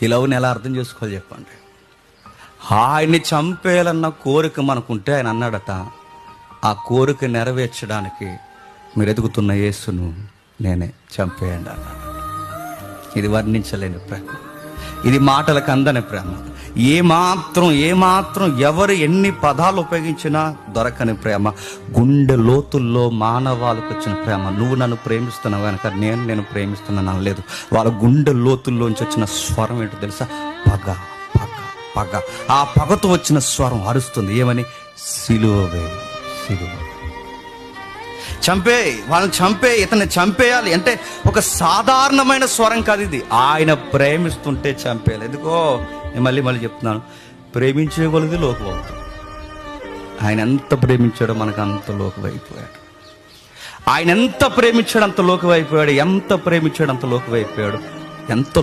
ఈ లవ్ని ఎలా అర్థం చేసుకోవాలి చెప్పండి? ఆయన్ని చంపేయాలన్న కోరిక మనకుంటే ఆయన అన్నాడట, ఆ కోరిక నెరవేర్చడానికి మీరు ఎదుగుతున్న యేసును నేనే చంపేయండి అన్నాడు. ఇది వర్ణించలేని ప్రేమ, ఇది మాటలకు అందని ప్రేమ. ఏమాత్రం ఎవరు ఎన్ని పదాలు ఉపయోగించినా దొరకని ప్రేమ, గుండె లోతుల్లో మానవాళికి వచ్చిన ప్రేమ. నువ్వు నన్ను ప్రేమిస్తున్నావు కనుక నేను ప్రేమిస్తున్నాను అనలేదు. వాళ్ళ గుండె లోతుల్లోంచి వచ్చిన స్వరం ఏంటో తెలుసా? పగ పగ పగ. ఆ పగతో వచ్చిన స్వరం అరుస్తుంది ఏమని? సిలువవే సిలువ. వాళ్ళని చంపే, ఇతన్ని చంపేయాలి అంటే ఒక సాధారణమైన స్వరం కాదు ఇది. ఆయన ప్రేమిస్తుంటే చంపేయాలి. ఎందుకో నేను మళ్ళీ చెప్తున్నాను, ప్రేమించే కొలది లోకమవుతాం. ఆయన ఎంత ప్రేమించాడో మనకు అంత లోకమైపోయాడు. ఆయన ఎంత ప్రేమించాడు అంత లోకమైపోయాడు. ఎంత ప్రేమించాడు అంత లోకమైపోయాడు. ఎంత